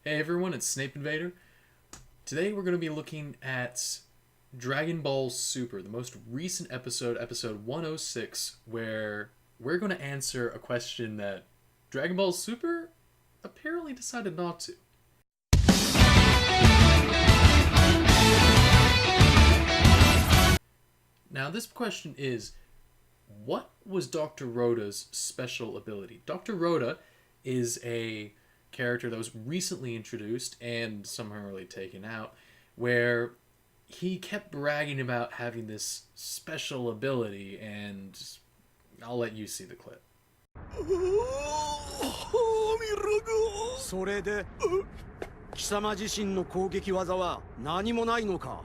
Hey everyone, it's Snape Invader. Today we're going to be looking at Dragonball Super, the most recent episode, episode 106, where we're going to answer a question that Dragonball Super apparently decided not to. Now this question is, what was Dr. Rota's special ability? Dr. Rota is a character that was recently introduced and summarily taken out, where he kept bragging about having this special ability, and I'll let you see the clip. それで貴様自身の攻撃技は何もないのか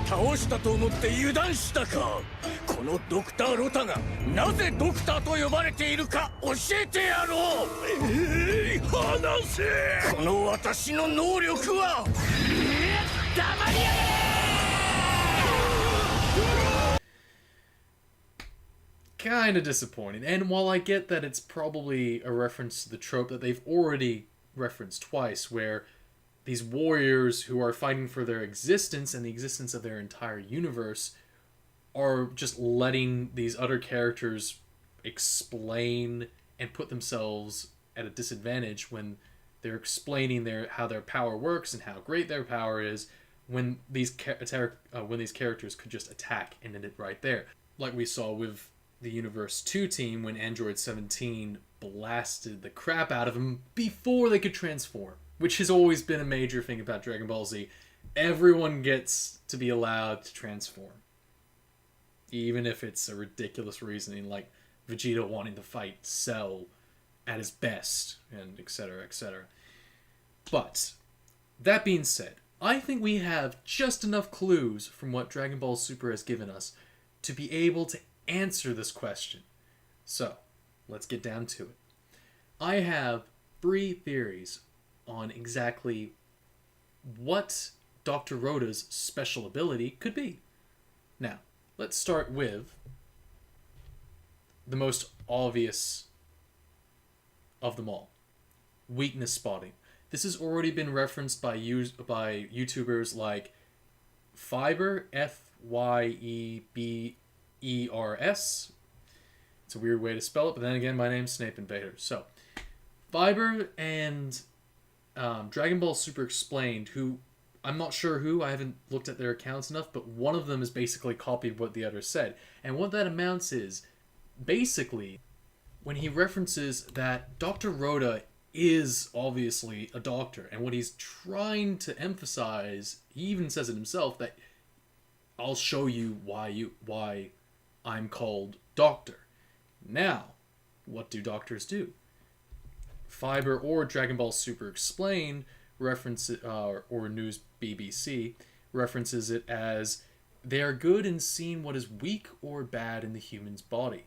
倒したと思って油断したかこのドクター・ロタがなぜドクターと呼ばれているか教えてやろう話せこの私の能力は黙りやがれ Kind of disappointing, and while I get that it's probably a reference to the trope that they've already referenced twice, where these warriors who are fighting for their existence and the existence of their entire universe are just letting these other characters explain and put themselves at a disadvantage when they're explaining how their power works and how great their power is, when these characters could just attack and end it right there, like we saw with the Universe 2 team when Android 17 blasted the crap out of them before they could transform, which has always been a major thing about Dragon Ball Z. Everyone gets to be allowed to transform, even if it's a ridiculous reasoning, like Vegeta wanting to fight Cell at his best, and etc., etc. But, that being said, I think we have just enough clues from what Dragon Ball Super has given us to be able to answer this question. So, let's get down to it. I have 3 theories on exactly what Dr. Rota's special ability could be. Now, let's start with the most obvious of them all. Weakness spotting. This has already been referenced by YouTubers like Fiber, Fyebers. It's a weird way to spell it, but then again, my name's Snape Invader. So, Fiber and Dragon Ball Super Explained, who, I'm not sure who, I haven't looked at their accounts enough, but one of them has basically copied what the other said. And what that amounts is, basically, when he references that Dr. Rota is obviously a doctor, and what he's trying to emphasize, he even says it himself, that I'll show you why I'm called Doctor. Now, what do doctors do? Fiber or Dragon Ball Super Explained references, or News BBC references it as they are good in seeing what is weak or bad in the human's body.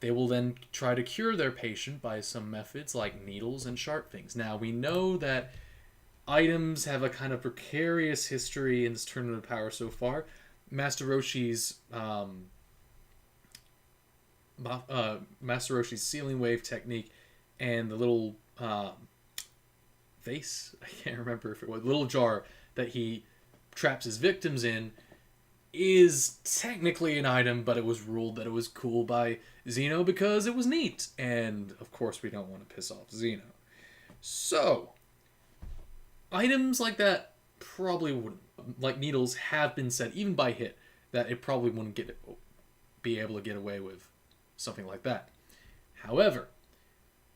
They will then try to cure their patient by some methods like needles and sharp things. Now, we know that items have a kind of precarious history in this Tournament of Power so far. Master Roshi's ceiling wave technique and the little vase, I can't remember if it was, little jar that he traps his victims in, is technically an item, but it was ruled that it was cool by Zeno because it was neat. And, of course, we don't want to piss off Zeno. So, items like that probably wouldn't, like needles, have been said, even by Hit, that it probably wouldn't be able to get away with something like that. However,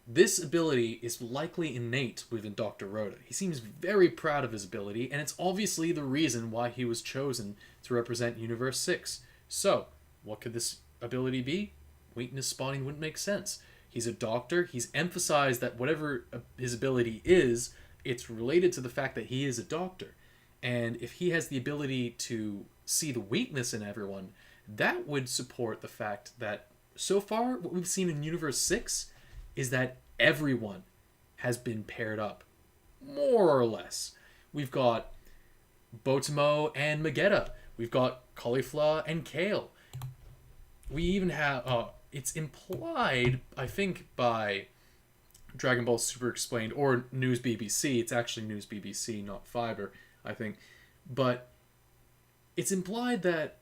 this ability is likely innate within Dr. Rota. He seems very proud of his ability, and it's obviously the reason why he was chosen to represent Universe 6. So, what could this ability be? Weakness spotting wouldn't make sense. He's a doctor. He's emphasized that whatever his ability is, it's related to the fact that he is a doctor. And if he has the ability to see the weakness in everyone, that would support the fact that so far what we've seen in Universe 6 is that everyone has been paired up, more or less. We've got Botomo and Magetta. We've got cauliflower and kale. We even have, it's implied, I think, by Dragonball Super Explained or News BBC. It's actually News BBC, not Fiber, I think. But it's implied that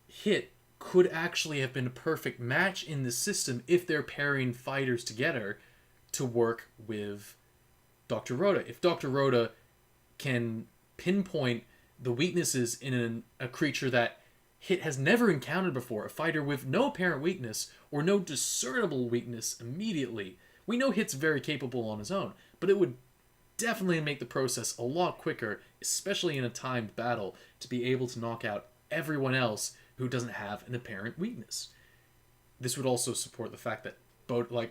Hit could actually have been a perfect match in the system if they're pairing fighters together to work with Dr. Rota. If Dr. Rota can pinpoint the weaknesses in a creature that Hit has never encountered before, a fighter with no apparent weakness or no discernible weakness immediately, we know Hit's very capable on his own, but it would definitely make the process a lot quicker, especially in a timed battle, to be able to knock out everyone else who doesn't have an apparent weakness. This would also support the fact that,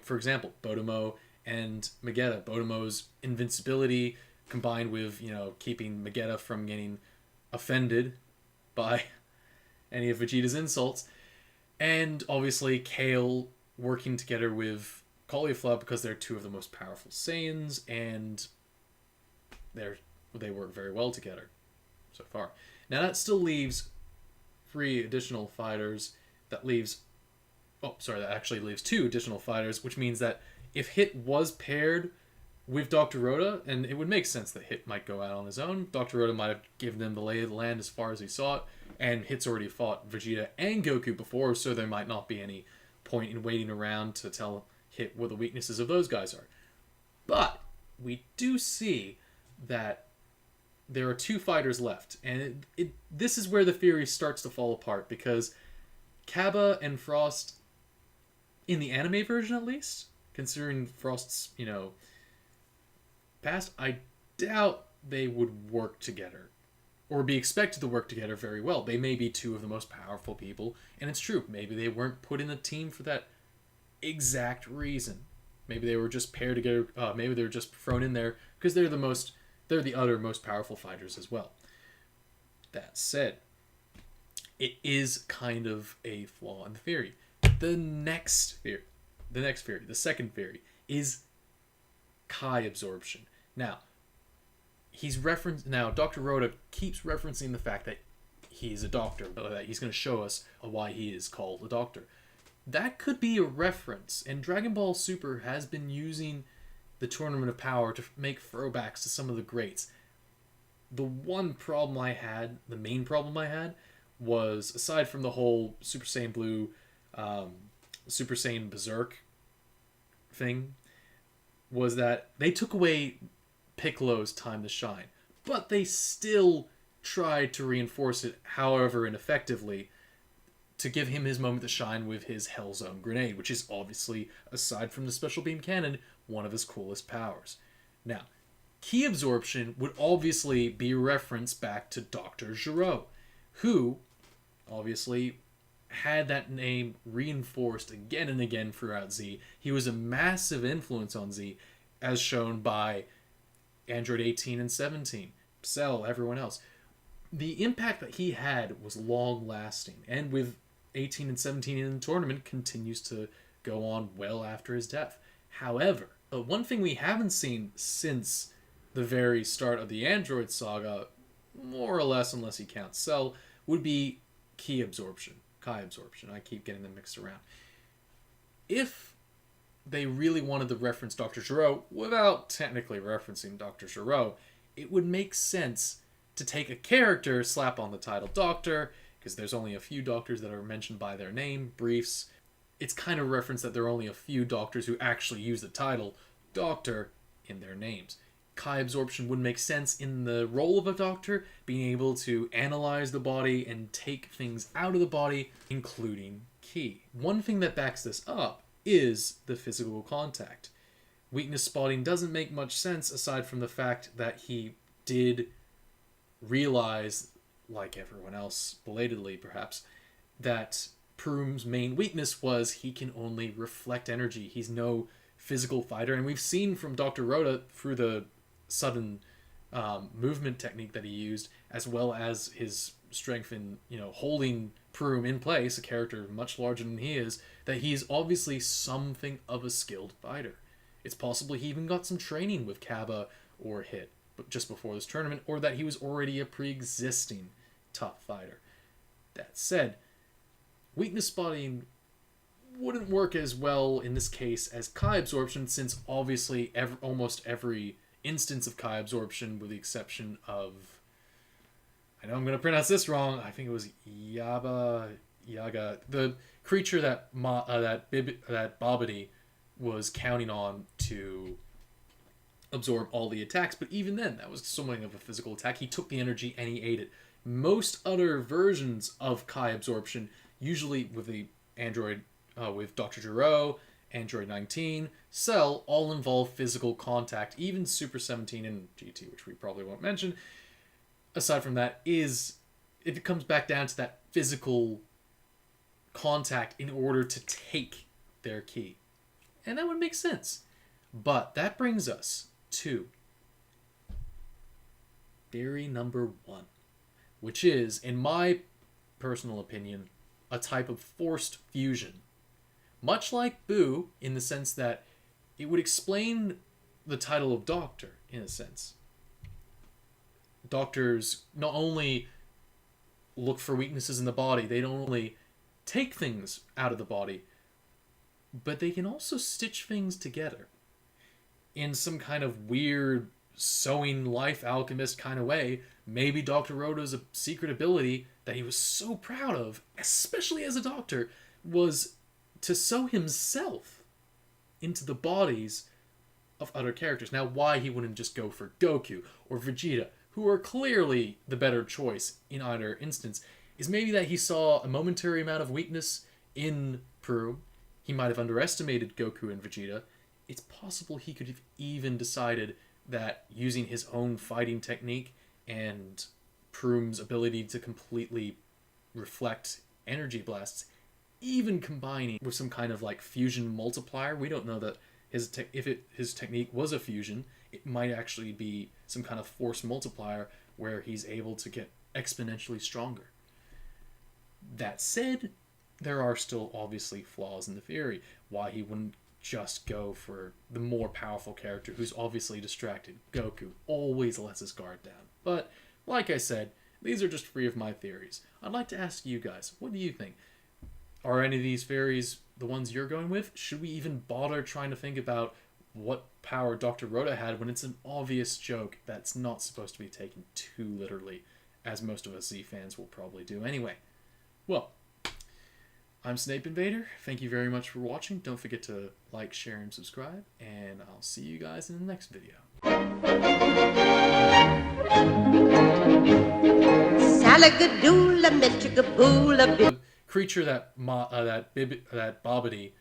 for example, Botomo and Megetta. Botomo's invincibility combined with, keeping Megetta from getting offended by any of Vegeta's insults. And obviously Kale working together with Cauliflower because they're two of the most powerful Saiyans, and they work very well together so far. Now that still leaves 3 additional fighters. That actually leaves 2 additional fighters, which means that if Hit was paired with Dr. Rota, and it would make sense that Hit might go out on his own, Dr. Rota might have given them the lay of the land as far as he saw it, and Hit's already fought Vegeta and Goku before, so there might not be any point in waiting around to tell Hit what the weaknesses of those guys are. But we do see that there are 2 fighters left, and this is where the theory starts to fall apart, because Kaba and Frost, in the anime version at least, considering Frost's, past, I doubt they would work together, or be expected to work together very well. They may be 2 of the most powerful people, and it's true, maybe they weren't put in a team for that exact reason. Maybe they were just paired together, maybe they were just thrown in there because they're the other most powerful fighters as well. That said, it is kind of a flaw in the theory. The second theory, is Kai absorption. Now, Dr. Rota keeps referencing the fact that he's a doctor, that he's going to show us why he is called a doctor. That could be a reference, and Dragon Ball Super has been using the Tournament of Power to make throwbacks to some of the greats. The main problem I had was, aside from the whole Super Saiyan Blue, Super Saiyan Berserk thing, was that they took away Piccolo's time to shine, but they still tried to reinforce it, however ineffectively, to give him his moment to shine with his Hell Zone grenade, which is obviously, aside from the Special Beam Cannon, one of his coolest powers. Now, Ki absorption would obviously be a reference back to Dr. Gero, who obviously had that name reinforced again and again throughout Z. He was a massive influence on Z, as shown by Android 18 and 17, Cell, everyone else. The impact that he had was long-lasting, and with 18 and 17 in the tournament, continues to go on well after his death. However, one thing we haven't seen since the very start of the Android saga, more or less, unless you count Cell, would be Kai absorption. I keep getting them mixed around. If they really wanted to reference Dr. Gero without technically referencing Dr. Gero, it would make sense to take a character, slap on the title Doctor, because there's only a few doctors that are mentioned by their name, briefs. It's kind of a reference that there are only a few doctors who actually use the title Doctor in their names. Kai absorption would make sense in the role of a doctor, being able to analyze the body and take things out of the body, including Ki. One thing that backs this up is the physical contact. Weakness spotting doesn't make much sense, aside from the fact that he did realize, like everyone else, belatedly perhaps, that Prum's main weakness was he can only reflect energy. He's no physical fighter, and we've seen from Dr. Rota through the sudden movement technique that he used, as well as his strength in holding Prum in place, a character much larger than he is, that he's obviously something of a skilled fighter. It's possible he even got some training with Kaba or Hit just before this tournament, or that he was already a pre-existing tough fighter. That said, weakness spotting wouldn't work as well in this case as Chi Absorption, since obviously almost every instance of Chi Absorption, with the exception of, I know I'm going to pronounce this wrong, I think it was Yaga, the creature that Babidi was counting on to absorb all the attacks, but even then, that was something of a physical attack. He took the energy and he ate it. Most other versions of Chi Absorption, usually with the android, with Dr.Rota, Android 19, Cell, all involve physical contact. Even Super 17 and GT, which we probably won't mention. Aside from that, it comes back down to that physical contact in order to take their key. And that would make sense. But that brings us to theory number 1, which is, in my personal opinion, a type of forced fusion. Much like Boo, in the sense that it would explain the title of Doctor, in a sense. Doctors not only look for weaknesses in the body, they don't only take things out of the body, but they can also stitch things together in some kind of weird sewing life alchemist kind of way. Maybe Dr. Rota's secret ability that he was so proud of, especially as a doctor, was to sew himself into the bodies of other characters. Now, why he wouldn't just go for Goku or Vegeta, who are clearly the better choice in either instance, is maybe that he saw a momentary amount of weakness in Prue. He might have underestimated Goku and Vegeta. It's possible he could have even decided that using his own fighting technique and Prume's ability to completely reflect energy blasts, even combining with some kind of like fusion multiplier. We don't know that his technique was a fusion. It might actually be some kind of force multiplier where he's able to get exponentially stronger. That said, there are still obviously flaws in the theory. Why he wouldn't just go for the more powerful character who's obviously distracted. Goku always lets his guard down. But, like I said, these are just 3 of my theories. I'd like to ask you guys, what do you think? Are any of these theories the ones you're going with? Should we even bother trying to think about what power Dr. Rota had when it's an obvious joke that's not supposed to be taken too literally, as most of us Z fans will probably do anyway? Well, I'm Snape Invader. Thank you very much for watching. Don't forget to like, share, and subscribe, and I'll see you guys in the next video. Salagadoola, Metricaboola, Creature that Babidi